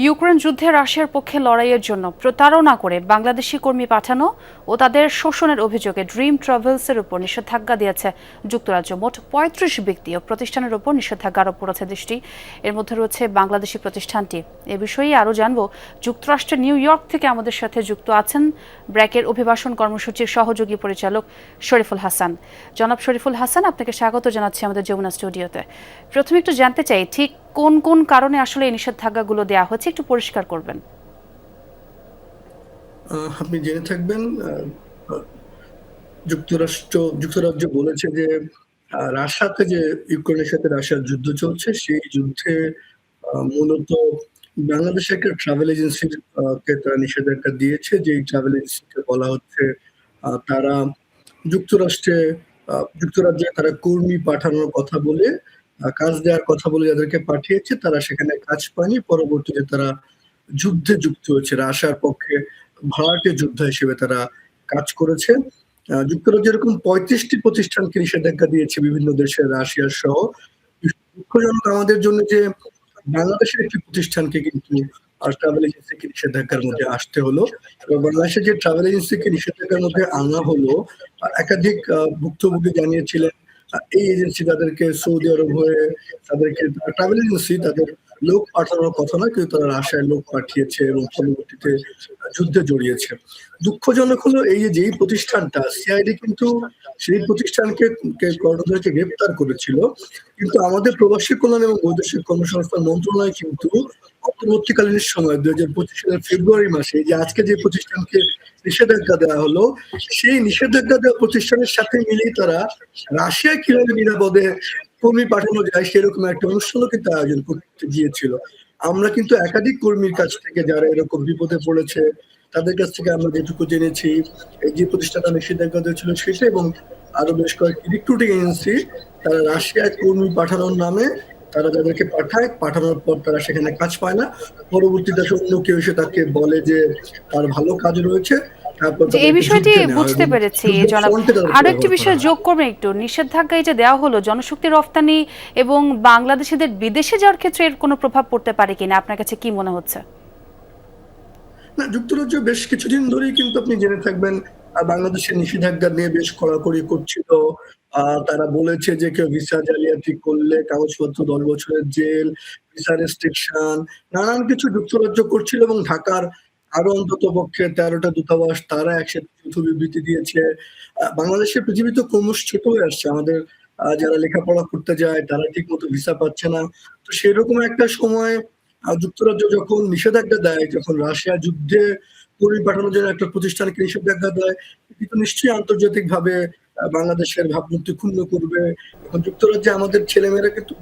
Ukraine যুদ্ধে রাশিয়ার পক্ষে লড়াইয়ের জন্য প্রতারণা করে বাংলাদেশি কর্মী পাঠানো ও তাদের শোষণের অভিযোগে ড্রিম ট্রাভেলসের উপর নিষেধাজ্ঞা দিয়েছে যুক্তরাজ্য। মোট ৩৫ ব্যক্তি ও প্রতিষ্ঠানের উপর নিষেধাজ্ঞা আরোপ করেছে দেশটি। এর মধ্যে রয়েছে বাংলাদেশি প্রতিষ্ঠানটি। এ বিষয়ে আরও জানব, যুক্তরাষ্ট্রের নিউ ইয়র্ক থেকে আমাদের সাথে যুক্ত আছেন ব্র্যাকের অভিবাসন কর্মসূচির সহযোগী পরিচালক শরীফুল হাসান। জনাব শরীফুল হাসান, আপনাকে স্বাগত জানাচ্ছি আমাদের যমুনা স্টুডিওতে। প্রথমে একটু জানতে চাই, ঠিক কোন কোন কারণে আসলে এই নিষেধাজ্ঞাগুলো দেওয়া হচ্ছে, একটু পরিষ্কার করবেন। আপনি জেনে থাকবেন, যুক্তরাজ্য বলেছে যে রাশিয়াতে যে ইউক্রেনের সাথে রাশিয়ার যুদ্ধ চলছে, সেই যুদ্ধে মূলত বাংলাদেশের একটা ট্রাভেল এজেন্সির কে তারা নিষেধাজ্ঞা দিয়েছে। যে ট্রাভেল এজেন্সিকে বলা হচ্ছে তারা যুক্তরাজ্যে তারা কর্মী পাঠানোর কথা বলে, কাজ দেওয়ার কথা বলে যাদেরকে পাঠিয়েছে, তারা সেখানে কাজ পায়নি। পরবর্তীতে তারা যুদ্ধে যুক্ত হয়েছে, রাশিয়ার পক্ষে ভাড়াটে যোদ্ধা হিসেবে তারা কাজ করেছে। যুক্তরাজ্য এরকম ৩৫টি প্রতিষ্ঠানকে নিষেধাজ্ঞা দিয়েছে, বিভিন্ন দেশের, রাশিয়ার সহ। দুঃখজনক আমাদের জন্য যে বাংলাদেশের একটি প্রতিষ্ঠানকে কিন্তু ট্রাভেল এজেন্সিকে নিষেধাজ্ঞার মধ্যে আসতে হলো। এবং বাংলাদেশের যে ট্রাভেল এজেন্সিকে নিষেধাজ্ঞার মধ্যে আনা হলো, একাধিক ভুক্তভোগী জানিয়েছিলেন এই এজেন্সি তাদেরকে সৌদি আরব হয়ে তাদেরকে ট্রাভেল এজেন্সি তাদের লোক পাঠানোর কথা না, কিন্তু তারা রাশিয়ায় লোক পাঠিয়েছে এবং পরবর্তীতে যুদ্ধে জড়িয়েছে। দুঃখজনক হলো এই যে যেই প্রতিষ্ঠানটা সিআইডি কিন্তু সেই প্রতিষ্ঠানকে কর্ণধারকে গ্রেপ্তার করেছিল, কিন্তু আমাদের প্রবাসী কল্যাণ এবং বৈদেশিক কর্মসংস্থান মন্ত্রণালয় কিন্তু অন্তর্বর্তীকালীন সময় ২০২৫ সালের ফেব্রুয়ারি মাসে যে আজকে যে প্রতিষ্ঠানকে নিষেধাজ্ঞা দেওয়া হলো, সেই নিষেধাজ্ঞা দেওয়া প্রতিষ্ঠানের সাথে মিলিয়ে তারা রাশিয়ায় কিভাবে নিরাপদে কর্মী পাঠানো যায় সেরকম একটা অনুষ্ঠানও কিন্তু আয়োজন করতে গিয়েছিল। আমরা কিন্তু একাধিক কর্মীর কাছ থেকে যারা এরকম বিপদে পড়েছে তাদের কাছ থেকে আমরা যেটুকু জেনেছি, এই যে প্রতিষ্ঠানটা নিষেধাজ্ঞা দিয়েছিল সেটা এবং আরো বেশ কয়েকটি রিক্রুটিং এজেন্সি তারা রাশিয়ায় কর্মী পাঠানোর নামে তারা যাদেরকে পাঠায়, পাঠানোর পর তারা সেখানে কাজ পায় না। পরবর্তীতে অন্য কেউ এসে তাকে বলে যে তার ভালো কাজ রয়েছে, তারপর যে এই তাদেরকে বিষয়টি যুদ্ধে নেওয়া বুঝতে এবং পেরেছি যুদ্ধের জনাব। ফ্রন্টে তাদেরকে আরো একটি ব্যবহার করা বিষয় হয়। যোগ করবেন একটু, নিষেধাজ্ঞা এই যে দেওয়া হলো, জনশক্তি রফতানি এবং বাংলাদেশিদের বিদেশে যাওয়ার ক্ষেত্রে এর কোনো প্রভাব পড়তে পারে কিনা, আপনার কাছে কি মনে হচ্ছে? না, যুক্তরাজ্য বেশ কিছুদিন ধরেই কিন্তু আপনি জেনে থাকবেন বাংলাদেশের নিষেধাজ্ঞা নিয়ে বেশ কড়াকড়ি করছিল। তারা বলেছে যে কেউ ভিসা জালিয়াতি করলে কাগজপত্র ১০ বছরের জেল, ভিসা রেস্ট্রিকশন, নানান কিছু যুক্তরাজ্য করছিল এবং ঢাকার আরো অন্তত পক্ষে ১৩টা দূতাবাস তারা একসাথে যৌথ বিবৃতি দিয়েছে। বাংলাদেশের পৃথিবী তো ক্রমশ ছোট হয়ে আসছে। আমাদের যারা লেখাপড়া করতে যায় তারা ঠিক মতো ভিসা পাচ্ছে না। তো সেরকম একটা সময় যুক্তরাজ্য যখন নিষেধাজ্ঞা দেয়, যখন রাশিয়া যুদ্ধে কর্মী পাঠানোর জন্য একটা প্রতিষ্ঠানকে নিষেধাজ্ঞা দেয়, কিন্তু নিশ্চয়ই আন্তর্জাতিকভাবে বাংলাদেশের ভাবমূর্তি ক্ষুণ্ণ করবে। এখন যুক্তরাজ্যে আমাদের ছেলেমেয়েরা কিন্তু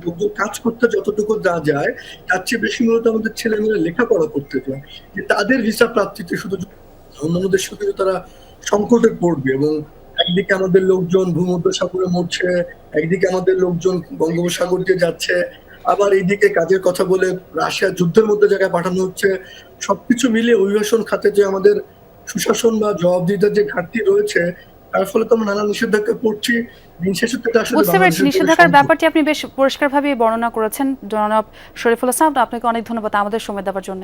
কাজ করতে যতটুকু যায়, তার চেয়ে বেশি মূলত আমাদের ছেলেমেয়েরা লেখাপড়া করতে যায়। যে তাদের ভিসা প্রাপ্তিতে শুধু অন্যান্য দেশেও কিন্তু তারা সংকটে পড়বে এবং একদিকে আমাদের লোকজন ভূমধ্যসাগরে মরছে, একদিকে আমাদের লোকজন বঙ্গোপসাগর দিয়ে যাচ্ছে, আবার এইদিকে কাজের কথা বলে রাশিয়া যুদ্ধের মধ্যে জায়গায় পাঠানো হচ্ছে। সবকিছু মিলিয়ে অভিবাসন খাতে যে আমাদের সুশাসন বা জবাবদিহিতার যে ঘাটতি রয়েছে, তার ফলে তো আমরা নানা নিষেধাজ্ঞায় পড়ছি। দিন শেষে তো এটা আসলে বুঝতে পেরেছি, বাংলাদেশের জন্য নিষেধাজ্ঞার সম্পদ। ব্যাপারটি আপনি বেশ পরিষ্কারভাবে বর্ণনা করেছেন জনাব শরীফুল হাসান। আপনাকে অনেক ধন্যবাদ আমাদের সময় দেওয়ার জন্য।